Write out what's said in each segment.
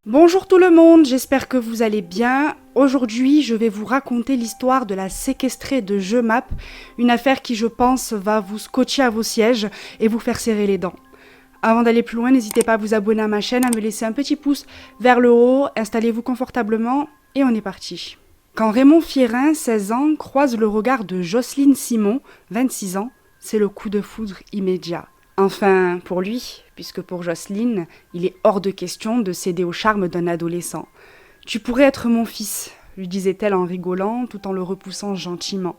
Bonjour tout le monde, j'espère que vous allez bien. Aujourd'hui, je vais vous raconter l'histoire de la séquestrée de Jemap, une affaire qui, je pense, va vous scotcher à vos sièges et vous faire serrer les dents. Avant d'aller plus loin, n'hésitez pas à vous abonner à ma chaîne, à me laisser un petit pouce vers le haut, installez-vous confortablement et on est parti. Quand Raymond Fierin, 16 ans, croise le regard de Jocelyne Simon, 26 ans, c'est le coup de foudre immédiat. Enfin, pour lui, puisque pour Jocelyne, il est hors de question de céder au charme d'un adolescent. « Tu pourrais être mon fils », lui disait-elle en rigolant, tout en le repoussant gentiment.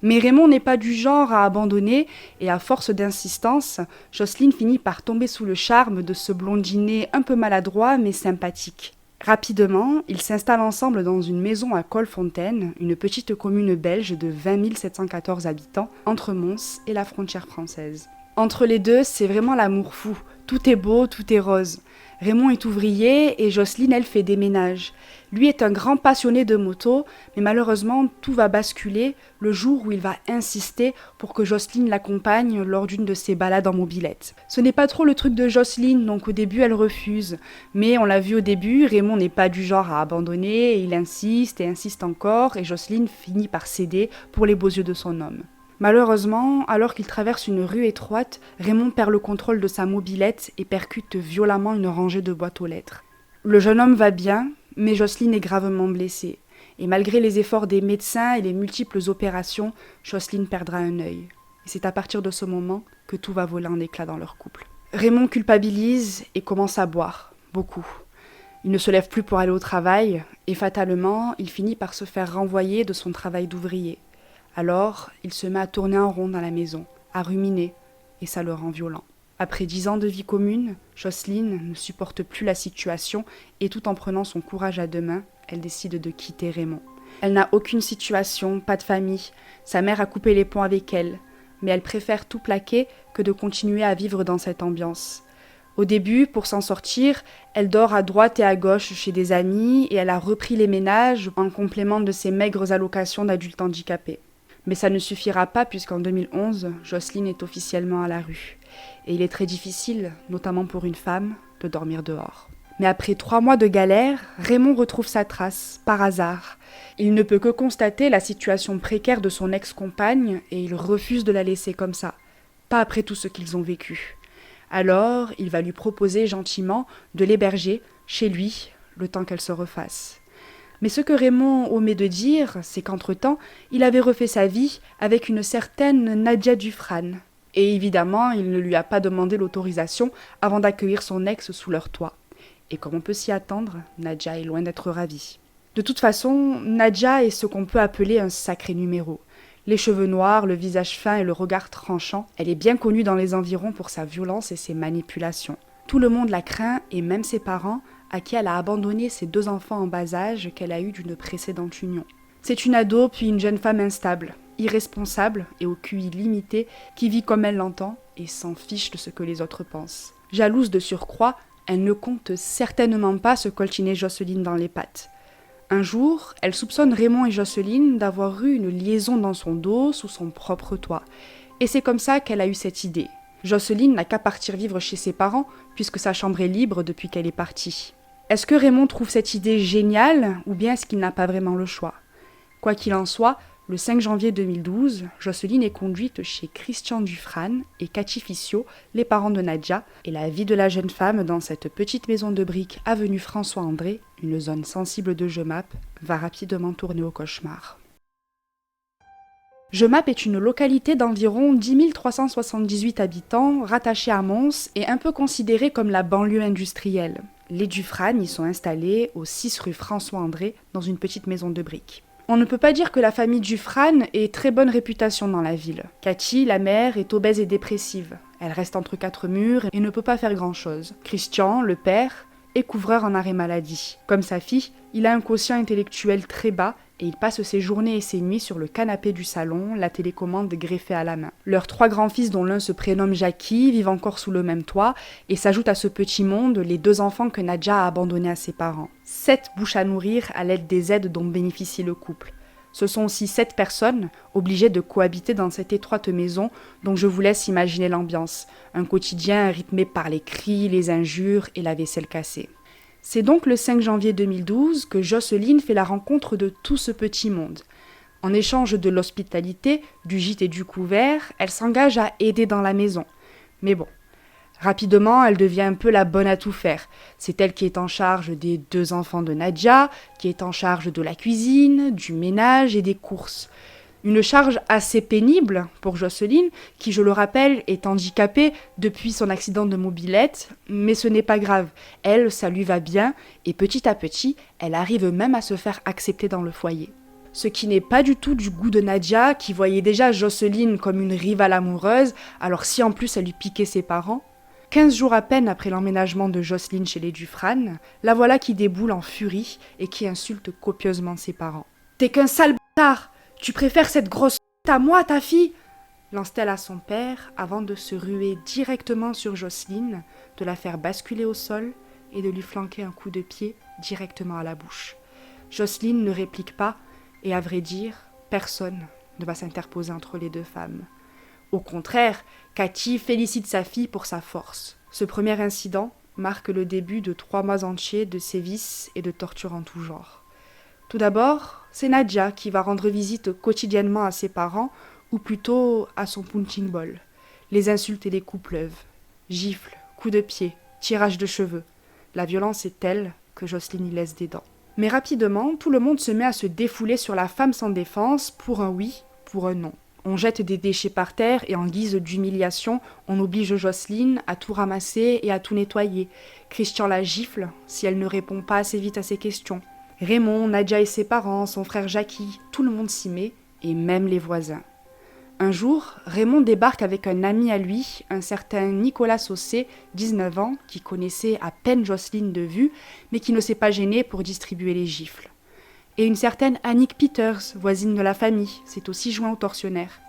Mais Raymond n'est pas du genre à abandonner, et à force d'insistance, Jocelyne finit par tomber sous le charme de ce blondinet un peu maladroit mais sympathique. Rapidement, ils s'installent ensemble dans une maison à Colfontaine, une petite commune belge de 20 714 habitants, entre Mons et la frontière française. Entre les deux, c'est vraiment l'amour fou. Tout est beau, tout est rose. Raymond est ouvrier et Jocelyne, elle, fait des ménages. Lui est un grand passionné de moto, mais malheureusement, tout va basculer le jour où il va insister pour que Jocelyne l'accompagne lors d'une de ses balades en mobilette. Ce n'est pas trop le truc de Jocelyne, donc au début, elle refuse. Mais on l'a vu au début, Raymond n'est pas du genre à abandonner, il insiste et insiste encore, et Jocelyne finit par céder pour les beaux yeux de son homme. Malheureusement, alors qu'il traverse une rue étroite, Raymond perd le contrôle de sa mobilette et percute violemment une rangée de boîtes aux lettres. Le jeune homme va bien, mais Jocelyne est gravement blessée. Et malgré les efforts des médecins et les multiples opérations, Jocelyne perdra un œil. Et c'est à partir de ce moment que tout va voler en éclats dans leur couple. Raymond culpabilise et commence à boire, beaucoup. Il ne se lève plus pour aller au travail, et fatalement, il finit par se faire renvoyer de son travail d'ouvrier. Alors, il se met à tourner en rond dans la maison, à ruminer, et ça le rend violent. Après 10 ans de vie commune, Jocelyne ne supporte plus la situation et tout en prenant son courage à deux mains, elle décide de quitter Raymond. Elle n'a aucune situation, pas de famille, sa mère a coupé les ponts avec elle, mais elle préfère tout plaquer que de continuer à vivre dans cette ambiance. Au début, pour s'en sortir, elle dort à droite et à gauche chez des amis et elle a repris les ménages en complément de ses maigres allocations d'adultes handicapés. Mais ça ne suffira pas puisqu'en 2011, Jocelyne est officiellement à la rue. Et il est très difficile, notamment pour une femme, de dormir dehors. Mais après 3 mois de galère, Raymond retrouve sa trace, par hasard. Il ne peut que constater la situation précaire de son ex-compagne et il refuse de la laisser comme ça. Pas après tout ce qu'ils ont vécu. Alors, il va lui proposer gentiment de l'héberger chez lui, le temps qu'elle se refasse. Mais ce que Raymond omet de dire, c'est qu'entre-temps, il avait refait sa vie avec une certaine Nadia Dufrane. Et évidemment, il ne lui a pas demandé l'autorisation avant d'accueillir son ex sous leur toit. Et comme on peut s'y attendre, Nadia est loin d'être ravie. De toute façon, Nadia est ce qu'on peut appeler un sacré numéro. Les cheveux noirs, le visage fin et le regard tranchant, elle est bien connue dans les environs pour sa violence et ses manipulations. Tout le monde la craint et même ses parents, à qui elle a abandonné ses 2 enfants en bas âge qu'elle a eus d'une précédente union. C'est une ado puis une jeune femme instable, irresponsable et au QI limité, qui vit comme elle l'entend et s'en fiche de ce que les autres pensent. Jalouse de surcroît, elle ne compte certainement pas se coltiner Jocelyne dans les pattes. Un jour, elle soupçonne Raymond et Jocelyne d'avoir eu une liaison dans son dos sous son propre toit. Et c'est comme ça qu'elle a eu cette idée. Jocelyne n'a qu'à partir vivre chez ses parents, puisque sa chambre est libre depuis qu'elle est partie. Est-ce que Raymond trouve cette idée géniale, ou bien est-ce qu'il n'a pas vraiment le choix ? Quoi qu'il en soit, le 5 janvier 2012, Jocelyne est conduite chez Christian Dufrane et Cathy Fissiot, les parents de Nadia, et la vie de la jeune femme dans cette petite maison de briques avenue François-André, une zone sensible de Jemap, va rapidement tourner au cauchemar. Jemap est une localité d'environ 10 378 habitants, rattachée à Mons et un peu considérée comme la banlieue industrielle. Les Dufrane y sont installés au 6 rue François-André, dans une petite maison de briques. On ne peut pas dire que la famille Dufrane ait très bonne réputation dans la ville. Cathy, la mère, est obèse et dépressive. Elle reste entre 4 murs et ne peut pas faire grand-chose. Christian, le père, est couvreur en arrêt maladie. Comme sa fille, il a un quotient intellectuel très bas et il passe ses journées et ses nuits sur le canapé du salon, la télécommande greffée à la main. Leurs 3 grands-fils, dont l'un se prénomme Jackie, vivent encore sous le même toit et s'ajoutent à ce petit monde les 2 enfants que Nadia a abandonnés à ses parents. 7 bouches à nourrir à l'aide des aides dont bénéficie le couple. Ce sont aussi 7 personnes obligées de cohabiter dans cette étroite maison, dont je vous laisse imaginer l'ambiance, un quotidien rythmé par les cris, les injures et la vaisselle cassée. C'est donc le 5 janvier 2012 que Jocelyne fait la rencontre de tout ce petit monde. En échange de l'hospitalité, du gîte et du couvert, elle s'engage à aider dans la maison. Mais bon, rapidement, elle devient un peu la bonne à tout faire. C'est elle qui est en charge des 2 enfants de Nadia, qui est en charge de la cuisine, du ménage et des courses. Une charge assez pénible pour Jocelyne, qui, je le rappelle, est handicapée depuis son accident de mobilette, mais ce n'est pas grave. Elle, ça lui va bien, et petit à petit, elle arrive même à se faire accepter dans le foyer. Ce qui n'est pas du tout du goût de Nadia, qui voyait déjà Jocelyne comme une rivale amoureuse, alors si en plus elle lui piquait ses parents. 15 jours à peine après l'emménagement de Jocelyne chez les Dufrane, la voilà qui déboule en furie et qui insulte copieusement ses parents. « T'es qu'un sale bâtard! Tu préfères cette grosse à moi, ta fille ?» lance-t-elle à son père avant de se ruer directement sur Jocelyne, de la faire basculer au sol et de lui flanquer un coup de pied directement à la bouche. Jocelyne ne réplique pas et à vrai dire, personne ne va s'interposer entre les 2 femmes. Au contraire, Cathy félicite sa fille pour sa force. Ce premier incident marque le début de 3 mois entiers de sévices et de tortures en tout genre. Tout d'abord, c'est Nadia qui va rendre visite quotidiennement à ses parents, ou plutôt à son punching ball. Les insultes et les coups pleuvent. Gifles, coups de pied, tirage de cheveux. La violence est telle que Jocelyne y laisse des dents. Mais rapidement, tout le monde se met à se défouler sur la femme sans défense pour un oui, pour un non. On jette des déchets par terre et en guise d'humiliation, on oblige Jocelyne à tout ramasser et à tout nettoyer. Christian la gifle si elle ne répond pas assez vite à ses questions. Raymond, Nadia et ses parents, son frère Jackie, tout le monde s'y met, et même les voisins. Un jour, Raymond débarque avec un ami à lui, un certain Nicolas Saucé, 19 ans, qui connaissait à peine Jocelyne de vue, mais qui ne s'est pas gêné pour distribuer les gifles. Et une certaine Annick Peters, voisine de la famille, s'est aussi joint au tortionnaire.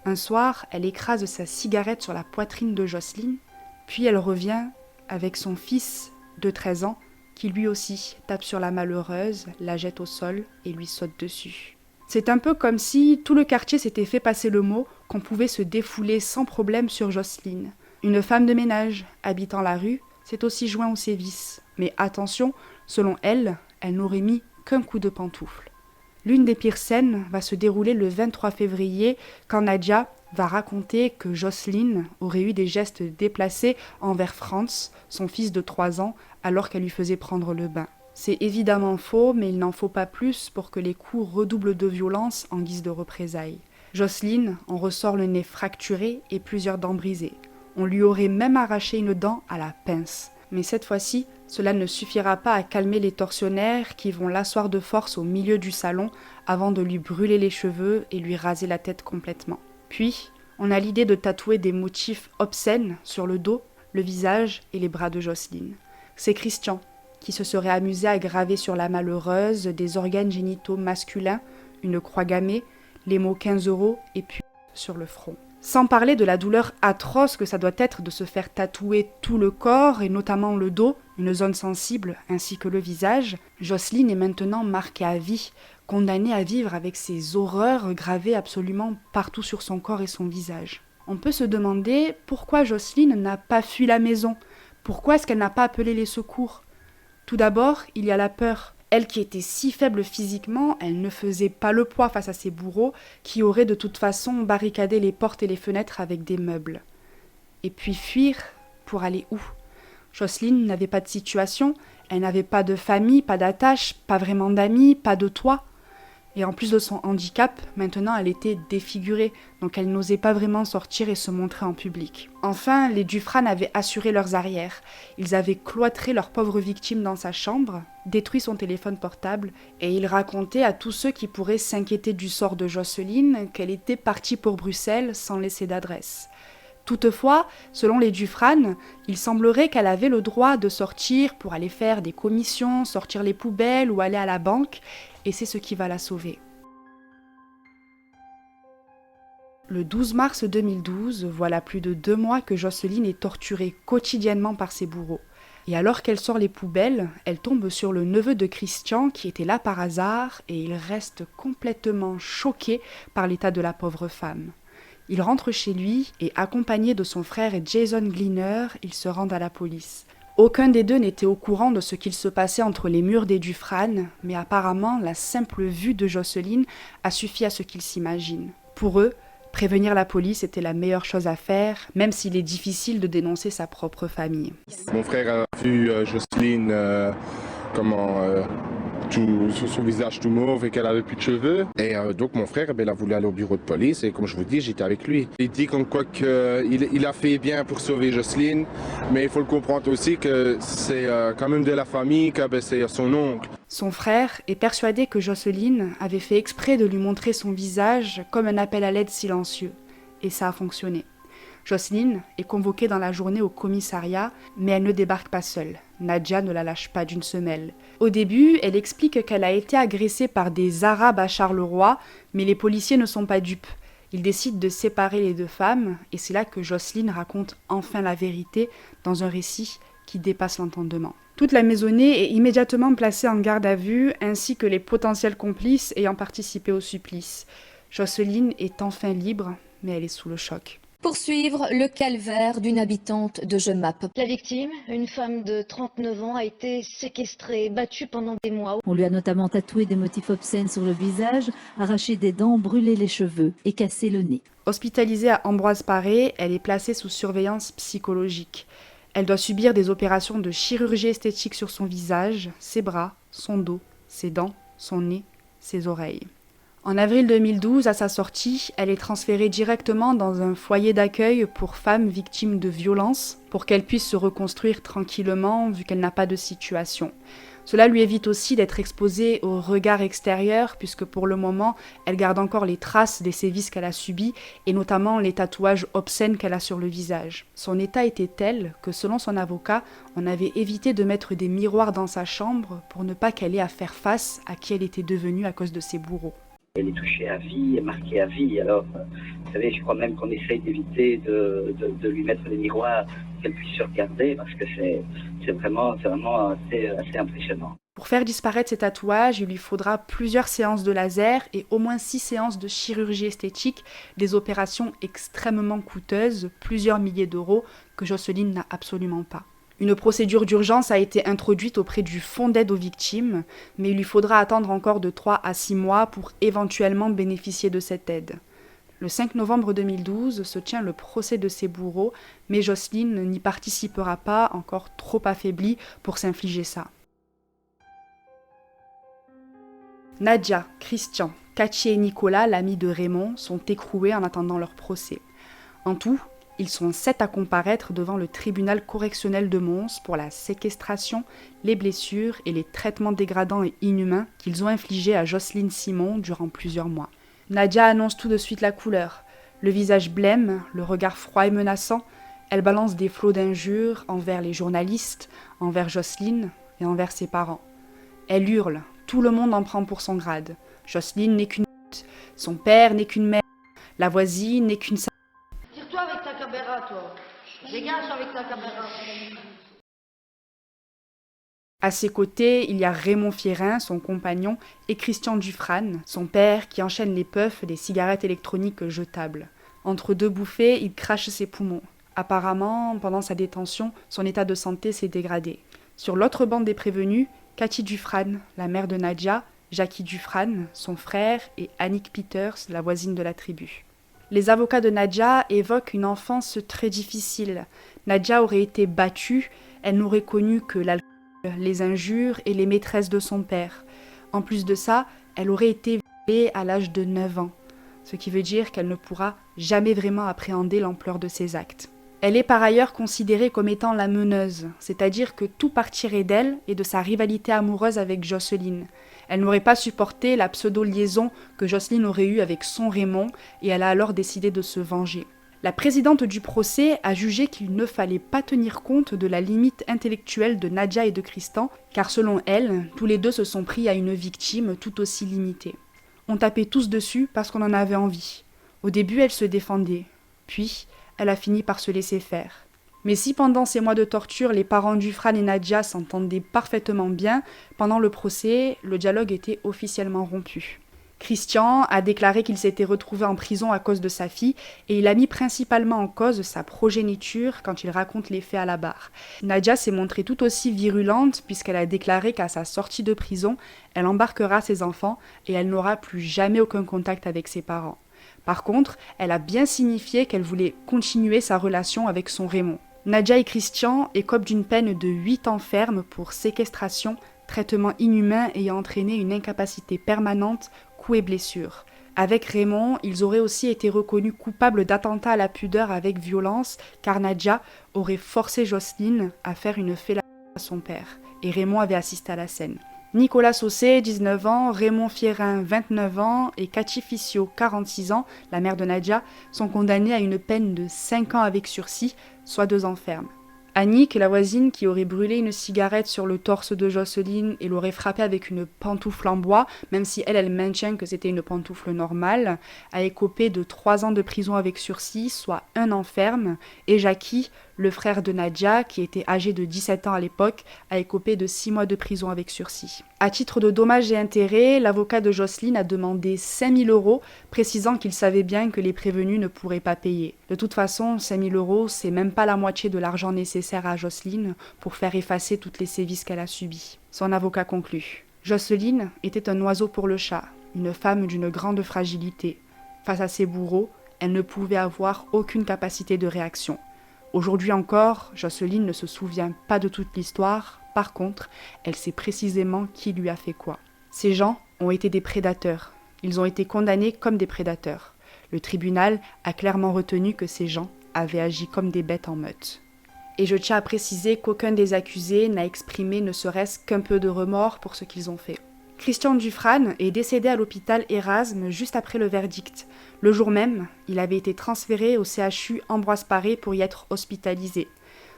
Un soir, elle écrase sa cigarette sur la poitrine de Jocelyne, puis elle revient avec son fils de 13 ans, qui lui aussi tape sur la malheureuse, la jette au sol et lui saute dessus. C'est un peu comme si tout le quartier s'était fait passer le mot qu'on pouvait se défouler sans problème sur Jocelyne. Une femme de ménage, habitant la rue, s'est aussi joint aux sévices. Mais attention, selon elle, elle n'aurait mis qu'un coup de pantoufle. L'une des pires scènes va se dérouler le 23 février, quand Nadia va raconter que Jocelyne aurait eu des gestes déplacés envers Franz, son fils de 3 ans, alors qu'elle lui faisait prendre le bain. C'est évidemment faux, mais il n'en faut pas plus pour que les coups redoublent de violence en guise de représailles. Jocelyne en ressort le nez fracturé et plusieurs dents brisées. On lui aurait même arraché une dent à la pince. Mais cette fois-ci, cela ne suffira pas à calmer les tortionnaires qui vont l'asseoir de force au milieu du salon avant de lui brûler les cheveux et lui raser la tête complètement. Puis, on a l'idée de tatouer des motifs obscènes sur le dos, le visage et les bras de Jocelyne. C'est Christian qui se serait amusé à graver sur la malheureuse des organes génitaux masculins, une croix gammée, les mots 15 € et puis sur le front. Sans parler de la douleur atroce que ça doit être de se faire tatouer tout le corps et notamment le dos, une zone sensible ainsi que le visage, Jocelyne est maintenant marquée à vie, condamnée à vivre avec ces horreurs gravées absolument partout sur son corps et son visage. On peut se demander pourquoi Jocelyne n'a pas fui la maison, pourquoi est-ce qu'elle n'a pas appelé les secours. Tout d'abord, il y a la peur. Elle qui était si faible physiquement, elle ne faisait pas le poids face à ses bourreaux qui auraient de toute façon barricadé les portes et les fenêtres avec des meubles. Et puis fuir, pour aller où? Jocelyne n'avait pas de situation, elle n'avait pas de famille, pas d'attache, pas vraiment d'amis, pas de toit. Et en plus de son handicap, maintenant elle était défigurée, donc elle n'osait pas vraiment sortir et se montrer en public. Enfin, les Dufrane avaient assuré leurs arrières. Ils avaient cloîtré leur pauvre victime dans sa chambre, détruit son téléphone portable, et ils racontaient à tous ceux qui pourraient s'inquiéter du sort de Jocelyne qu'elle était partie pour Bruxelles sans laisser d'adresse. Toutefois, selon les Dufrane, il semblerait qu'elle avait le droit de sortir pour aller faire des commissions, sortir les poubelles ou aller à la banque, et c'est ce qui va la sauver. Le 12 mars 2012, voilà plus de 2 mois que Jocelyne est torturée quotidiennement par ses bourreaux. Et alors qu'elle sort les poubelles, elle tombe sur le neveu de Christian qui était là par hasard et il reste complètement choqué par l'état de la pauvre femme. Il rentre chez lui et, accompagné de son frère Jason Gleaner, ils se rendent à la police. Aucun des deux n'était au courant de ce qu'il se passait entre les murs des Dufresne, mais apparemment la simple vue de Jocelyne a suffi à ce qu'ils s'imaginent. Pour eux, prévenir la police était la meilleure chose à faire, même s'il est difficile de dénoncer sa propre famille. Mon frère a vu Jocelyne son visage tout mauve et qu'elle avait plus de cheveux. Et donc mon frère, il a voulu aller au bureau de police et comme je vous dis, j'étais avec lui. Il dit comme quoi qu'il a fait bien pour sauver Jocelyne, mais il faut le comprendre aussi que c'est quand même de la famille, que c'est son oncle. Son frère est persuadé que Jocelyne avait fait exprès de lui montrer son visage comme un appel à l'aide silencieux. Et ça a fonctionné. Jocelyne est convoquée dans la journée au commissariat, mais elle ne débarque pas seule. Nadja ne la lâche pas d'une semelle. Au début, elle explique qu'elle a été agressée par des Arabes à Charleroi, mais les policiers ne sont pas dupes. Ils décident de séparer les deux femmes, et c'est là que Jocelyne raconte enfin la vérité dans un récit qui dépasse l'entendement. Toute la maisonnée est immédiatement placée en garde à vue, ainsi que les potentiels complices ayant participé au supplice. Jocelyne est enfin libre, mais elle est sous le choc. Poursuivre le calvaire d'une habitante de Jemappes. La victime, une femme de 39 ans, a été séquestrée, battue pendant des mois. On lui a notamment tatoué des motifs obscènes sur le visage, arraché des dents, brûlé les cheveux et cassé le nez. Hospitalisée à Ambroise Paré, elle est placée sous surveillance psychologique. Elle doit subir des opérations de chirurgie esthétique sur son visage, ses bras, son dos, ses dents, son nez, ses oreilles. En avril 2012, à sa sortie, elle est transférée directement dans un foyer d'accueil pour femmes victimes de violences, pour qu'elle puisse se reconstruire tranquillement vu qu'elle n'a pas de situation. Cela lui évite aussi d'être exposée au regard extérieur, puisque pour le moment, elle garde encore les traces des sévices qu'elle a subis, et notamment les tatouages obscènes qu'elle a sur le visage. Son état était tel que, selon son avocat, on avait évité de mettre des miroirs dans sa chambre pour ne pas qu'elle ait à faire face à qui elle était devenue à cause de ses bourreaux. Elle est touchée à vie, marquée à vie. Alors, vous savez, je crois même qu'on essaye d'éviter de lui mettre des miroirs qu'elle puisse se regarder parce que c'est vraiment assez impressionnant. Pour faire disparaître ses tatouages, il lui faudra plusieurs séances de laser et au moins 6 séances de chirurgie esthétique, des opérations extrêmement coûteuses, plusieurs milliers d'euros, que Jocelyne n'a absolument pas. Une procédure d'urgence a été introduite auprès du Fonds d'aide aux victimes, mais il lui faudra attendre encore de 3 à 6 mois pour éventuellement bénéficier de cette aide. Le 5 novembre 2012 se tient le procès de ses bourreaux, mais Jocelyne n'y participera pas, encore trop affaiblie pour s'infliger ça. Nadja, Christian, Cathy et Nicolas, l'ami de Raymond, sont écroués en attendant leur procès. En tout, ils sont 7 à comparaître devant le tribunal correctionnel de Mons pour la séquestration, les blessures et les traitements dégradants et inhumains qu'ils ont infligés à Jocelyne Simon durant plusieurs mois. Nadja annonce tout de suite la couleur. Le visage blême, le regard froid et menaçant, elle balance des flots d'injures envers les journalistes, envers Jocelyne et envers ses parents. Elle hurle, tout le monde en prend pour son grade. Jocelyne n'est qu'une pute, son père n'est qu'une mère, la voisine n'est qu'une sale. Tire-toi avec ta caméra, toi. Dégage avec ta caméra. À ses côtés, il y a Raymond Fierin, son compagnon, et Christian Dufresne, son père, qui enchaîne les puffs des cigarettes électroniques jetables. Entre deux bouffées, il crache ses poumons. Apparemment, pendant sa détention, son état de santé s'est dégradé. Sur l'autre bande des prévenus, Cathy Dufresne, la mère de Nadja, Jackie Dufresne, son frère, et Annick Peters, la voisine de la tribu. Les avocats de Nadja évoquent une enfance très difficile. Nadja aurait été battue, elle n'aurait connu que l'alcool, les injures et les maîtresses de son père. En plus de ça, elle aurait été violée à l'âge de 9 ans, ce qui veut dire qu'elle ne pourra jamais vraiment appréhender l'ampleur de ses actes. Elle est par ailleurs considérée comme étant la meneuse, c'est-à-dire que tout partirait d'elle et de sa rivalité amoureuse avec Jocelyne. Elle n'aurait pas supporté la pseudo-liaison que Jocelyne aurait eue avec son Raymond et elle a alors décidé de se venger. La présidente du procès a jugé qu'il ne fallait pas tenir compte de la limite intellectuelle de Nadja et de Christian, car selon elle, tous les deux se sont pris à une victime tout aussi limitée. On tapait tous dessus parce qu'on en avait envie. Au début, elle se défendait. Puis, elle a fini par se laisser faire. Mais si pendant ces mois de torture, les parents Dufran et Nadia s'entendaient parfaitement bien, pendant le procès, le dialogue était officiellement rompu. Christian a déclaré qu'il s'était retrouvé en prison à cause de sa fille et il a mis principalement en cause sa progéniture quand il raconte les faits à la barre. Nadia s'est montrée tout aussi virulente puisqu'elle a déclaré qu'à sa sortie de prison, elle embarquera ses enfants et elle n'aura plus jamais aucun contact avec ses parents. Par contre, elle a bien signifié qu'elle voulait continuer sa relation avec son Raymond. Nadia et Christian écopent d'une peine de 8 ans ferme pour séquestration, traitement inhumain ayant entraîné une incapacité permanente, coups et blessures. Avec Raymond, ils auraient aussi été reconnus coupables d'attentat à la pudeur avec violence, car Nadia aurait forcé Jocelyne à faire une fellation à son père, et Raymond avait assisté à la scène. Nicolas Saucé, 19 ans, Raymond Fierin, 29 ans, et Cathy Ficio, 46 ans, la mère de Nadia, sont condamnés à une peine de 5 ans avec sursis, soit 2 ans ferme. Annick, la voisine qui aurait brûlé une cigarette sur le torse de Jocelyne et l'aurait frappée avec une pantoufle en bois, même si elle maintient que c'était une pantoufle normale, a écopé de 3 ans de prison avec sursis, soit 1 an ferme, et Jackie, le frère de Nadia, qui était âgé de 17 ans à l'époque, a écopé de 6 mois de prison avec sursis. À titre de dommages et intérêts, l'avocat de Jocelyne a demandé 5 000 €, précisant qu'il savait bien que les prévenus ne pourraient pas payer. De toute façon, 5 000 €, c'est même pas la moitié de l'argent nécessaire à Jocelyne pour faire effacer toutes les sévices qu'elle a subis. Son avocat conclut. Jocelyne était un oiseau pour le chat, une femme d'une grande fragilité. Face à ses bourreaux, elle ne pouvait avoir aucune capacité de réaction. Aujourd'hui encore, Jocelyne ne se souvient pas de toute l'histoire, par contre, elle sait précisément qui lui a fait quoi. Ces gens ont été des prédateurs. Ils ont été condamnés comme des prédateurs. Le tribunal a clairement retenu que ces gens avaient agi comme des bêtes en meute. Et je tiens à préciser qu'aucun des accusés n'a exprimé ne serait-ce qu'un peu de remords pour ce qu'ils ont fait. Christian Dufran est décédé à l'hôpital Erasme juste après le verdict. Le jour même, il avait été transféré au CHU Ambroise Paré pour y être hospitalisé.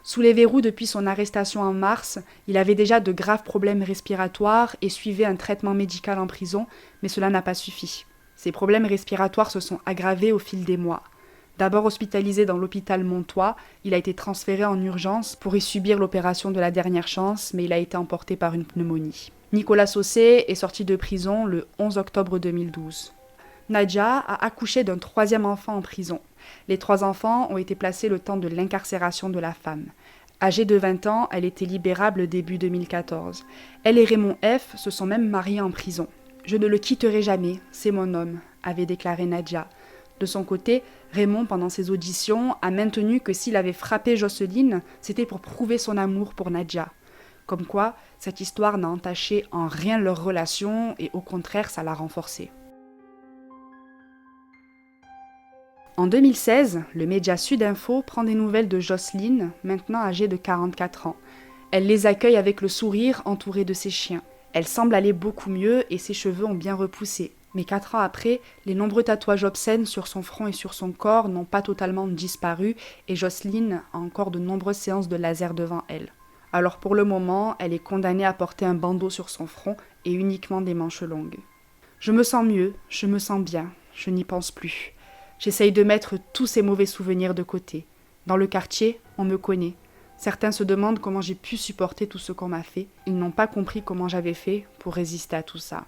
Sous les verrous depuis son arrestation en mars, il avait déjà de graves problèmes respiratoires et suivait un traitement médical en prison, mais cela n'a pas suffi. Ses problèmes respiratoires se sont aggravés au fil des mois. D'abord hospitalisé dans l'hôpital Montois, il a été transféré en urgence pour y subir l'opération de la dernière chance, mais il a été emporté par une pneumonie. Nicolas Saucé est sorti de prison le 11 octobre 2012. Nadia a accouché d'un 3e enfant en prison. Les 3 enfants ont été placés le temps de l'incarcération de la femme. Âgée de 20 ans, elle était libérable début 2014. Elle et Raymond F. se sont même mariés en prison. « Je ne le quitterai jamais, c'est mon homme », avait déclaré Nadia. De son côté, Raymond, pendant ses auditions, a maintenu que s'il avait frappé Jocelyne, c'était pour prouver son amour pour Nadia. Comme quoi, cette histoire n'a entaché en rien leur relation et au contraire, ça l'a renforcée. En 2016, le média Sudinfo prend des nouvelles de Jocelyne, maintenant âgée de 44 ans. Elle les accueille avec le sourire entourée de ses chiens. Elle semble aller beaucoup mieux et ses cheveux ont bien repoussé. Mais 4 ans après, les nombreux tatouages obscènes sur son front et sur son corps n'ont pas totalement disparu et Jocelyne a encore de nombreuses séances de laser devant elle. Alors pour le moment, elle est condamnée à porter un bandeau sur son front et uniquement des manches longues. Je me sens mieux, je me sens bien, je n'y pense plus. J'essaye de mettre tous ces mauvais souvenirs de côté. Dans le quartier, on me connaît. Certains se demandent comment j'ai pu supporter tout ce qu'on m'a fait. Ils n'ont pas compris comment j'avais fait pour résister à tout ça.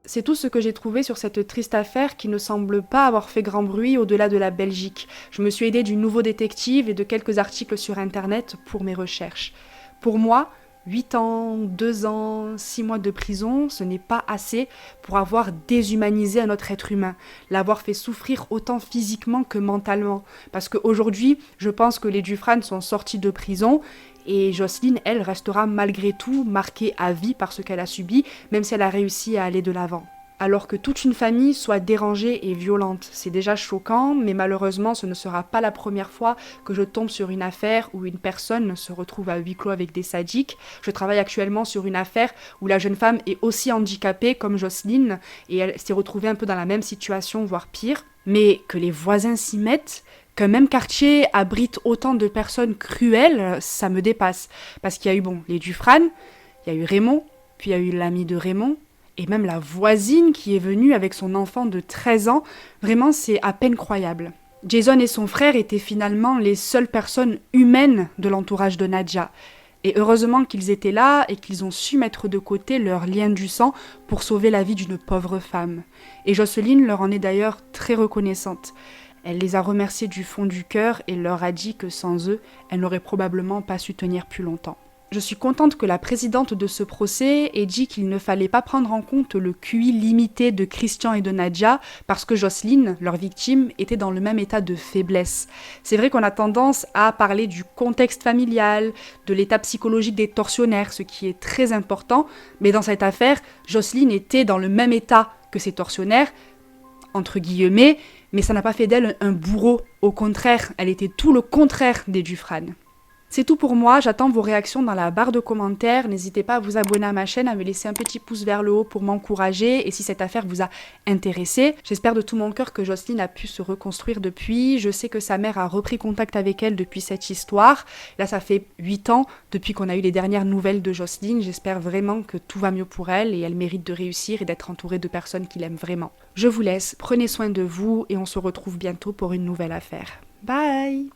C'est tout ce que j'ai trouvé sur cette triste affaire qui ne semble pas avoir fait grand bruit au-delà de la Belgique. Je me suis aidée du Nouveau Détective et de quelques articles sur Internet pour mes recherches. Pour moi, 8 ans, 2 ans, 6 mois de prison, ce n'est pas assez pour avoir déshumanisé un autre être humain, l'avoir fait souffrir autant physiquement que mentalement. Parce qu'aujourd'hui, je pense que les Dufran sont sortis de prison et Jocelyne, elle, restera malgré tout marquée à vie par ce qu'elle a subi, même si elle a réussi à aller de l'avant. Alors que toute une famille soit dérangée et violente. C'est déjà choquant, mais malheureusement, ce ne sera pas la première fois que je tombe sur une affaire où une personne se retrouve à huis clos avec des sadiques. Je travaille actuellement sur une affaire où la jeune femme est aussi handicapée comme Jocelyne, et elle s'est retrouvée un peu dans la même situation, voire pire. Mais que les voisins s'y mettent, qu'un même quartier abrite autant de personnes cruelles, ça me dépasse. Parce qu'il y a eu, les Dufran, il y a eu Raymond, puis il y a eu l'ami de Raymond, et même la voisine qui est venue avec son enfant de 13 ans, vraiment c'est à peine croyable. Jason et son frère étaient finalement les seules personnes humaines de l'entourage de Nadja. Et heureusement qu'ils étaient là et qu'ils ont su mettre de côté leur lien du sang pour sauver la vie d'une pauvre femme. Et Jocelyne leur en est d'ailleurs très reconnaissante. Elle les a remerciés du fond du cœur et leur a dit que sans eux, elle n'aurait probablement pas su tenir plus longtemps. Je suis contente que la présidente de ce procès ait dit qu'il ne fallait pas prendre en compte le QI limité de Christian et de Nadja parce que Jocelyne, leur victime, était dans le même état de faiblesse. C'est vrai qu'on a tendance à parler du contexte familial, de l'état psychologique des tortionnaires, ce qui est très important, mais dans cette affaire, Jocelyne était dans le même état que ces tortionnaires, entre guillemets, mais ça n'a pas fait d'elle un bourreau. Au contraire, elle était tout le contraire des Dufrane. C'est tout pour moi, j'attends vos réactions dans la barre de commentaires, n'hésitez pas à vous abonner à ma chaîne, à me laisser un petit pouce vers le haut pour m'encourager, et si cette affaire vous a intéressé, j'espère de tout mon cœur que Jocelyne a pu se reconstruire depuis, je sais que sa mère a repris contact avec elle depuis cette histoire, là ça fait 8 ans depuis qu'on a eu les dernières nouvelles de Jocelyne, j'espère vraiment que tout va mieux pour elle, et elle mérite de réussir et d'être entourée de personnes qui l'aiment vraiment. Je vous laisse, prenez soin de vous, et on se retrouve bientôt pour une nouvelle affaire. Bye!